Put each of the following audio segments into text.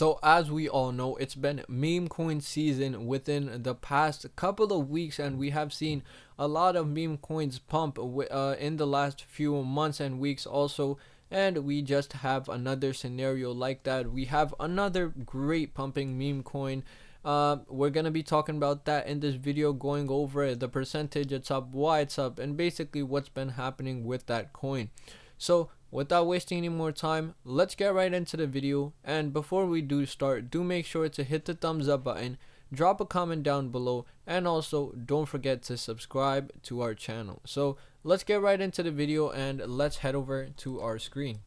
So as we all know, it's been meme coin season within the past couple of weeks, and we have seen a lot of meme coins pump in the last few months and weeks also. And we just have another scenario like that. We have another great pumping meme coin. We're gonna be talking about that in this video, going over the percentage it's up, why it's up, and basically what's been happening with that coin. So without wasting any more time, let's get right into the video. And before we do start, do make sure to hit the thumbs up button, drop a comment down below, and also don't forget to subscribe to our channel. So let's get right into the video and let's head over to our screen.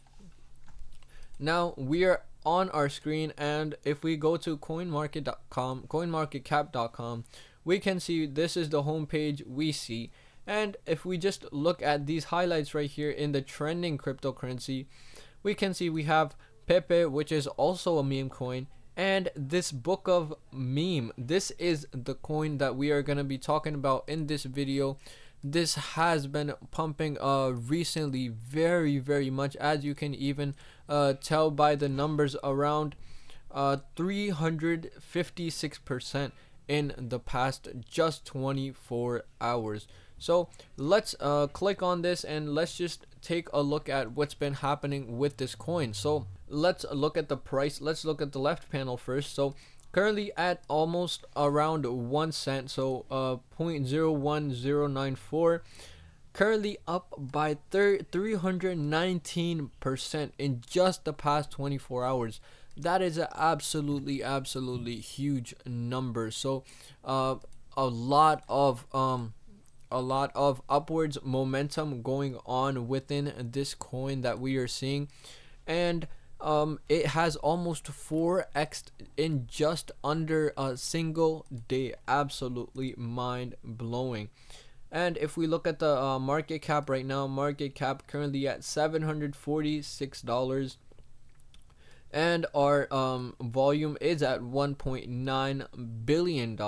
Now we are on our screen, and if we go to coinmarketcap.com, we can see this is the homepage we see. And if we just look at these highlights right here in the trending cryptocurrency, we can see we have Pepe, which is also a meme coin, and this book of meme. This is the coin that we are going to be talking about in this video. This has been pumping recently very much, as you can even tell by the numbers, around 356% in the past just 24 hours. So let's click on this and let's just take a look at what's been happening with this coin. So let's look at the price. Let's look at the left panel first. So currently at almost around 1 cent, so 0.01094, currently up by 319% in just the past 24 hours. That is an absolutely huge number. So a lot of upwards momentum going on within this coin that we are seeing, and it has almost 4x in just under a single day. Absolutely mind blowing. And if we look at the market cap right now, market cap currently at $746, and our volume is at $1.9 billion,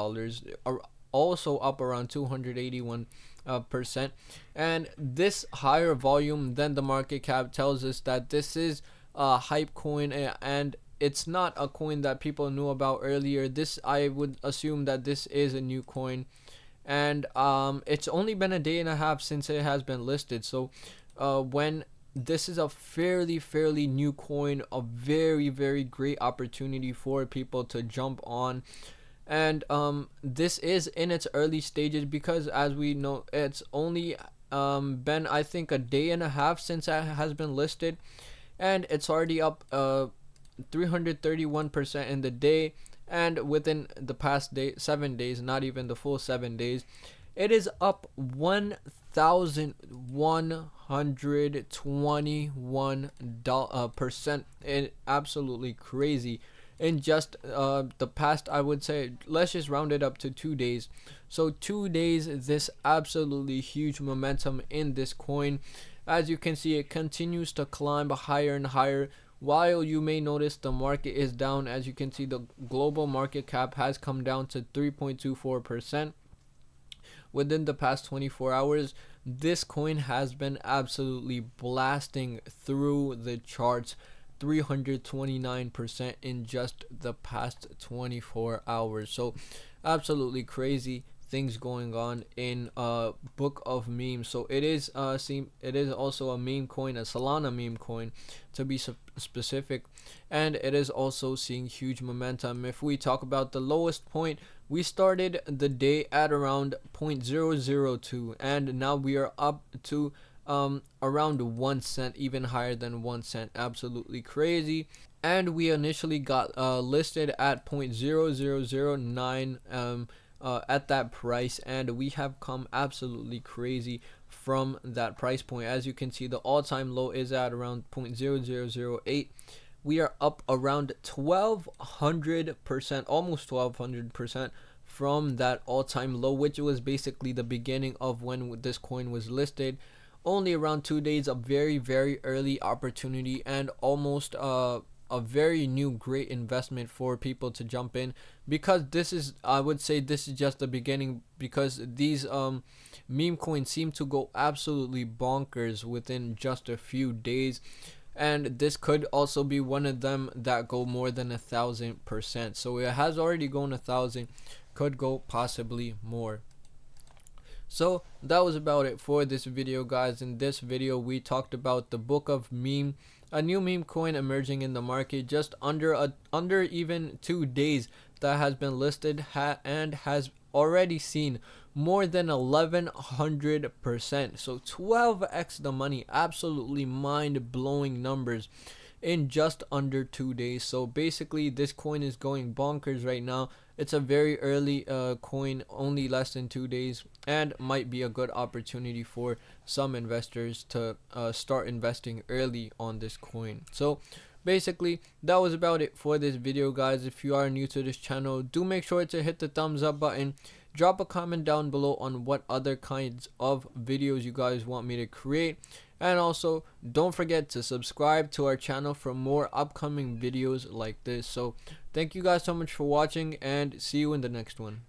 also up around 281%. And this higher volume than the market cap tells us that this is a hype coin, and it's not a coin that people knew about earlier. This, I would assume that this is a new coin, and it's only been a day and a half since it has been listed. So when this is a fairly new coin, a very great opportunity for people to jump on. And this is in its early stages, because as we know, it's only been, I think, a day and a half since it has been listed, and it's already up 331% in the day. And within the past 7 days, not even the full 7 days, it is up 1121%. It absolutely crazy in just the past, I would say, let's just round it up to 2 days. So 2 days, this absolutely huge momentum in this coin. As you can see, it continues to climb higher and higher, while you may notice the market is down. As you can see, the global market cap has come down to 3.24% within the past 24 hours. This coin has been absolutely blasting through the charts, 329% in just the past 24 hours. So absolutely crazy things going on in book of memes. So it is also a meme coin, a Solana meme coin to be specific, and it is also seeing huge momentum. If we talk about the lowest point, we started the day at around 0.002, and now we are up to around 1 cent, even higher than 1 cent. Absolutely crazy. And we initially got listed at 0.0009 at that price, and we have come absolutely crazy from that price point. As you can see, the all-time low is at around 0.0008. We are up around 1200%, almost 1200% from that all-time low, which was basically the beginning of when this coin was listed. Only around 2 days, a very early opportunity, and almost a very new great investment for people to jump in, because this is, I would say, this is just the beginning, because these meme coins seem to go absolutely bonkers within just a few days. and this could also be one of them that go more than 1,000%. So it has already gone 1,000, could go possibly more. So that was about it for this video, guys. In this video we talked about the Book of Meme, a new meme coin emerging in the market just under even 2 days, that has been listed and has already seen more than 1100%, so 12x the money. Absolutely mind-blowing numbers in just under 2 days. So basically this coin is going bonkers right now. It's a very early coin, only less than 2 days, and might be a good opportunity for some investors to start investing early on this coin. So basically that was about it for this video, guys. If you are new to this channel, do make sure to hit the thumbs up button. Drop a comment down below on what other kinds of videos you guys want me to create, and also don't forget to subscribe to our channel for more upcoming videos like this. So thank you guys so much for watching, and see you in the next one.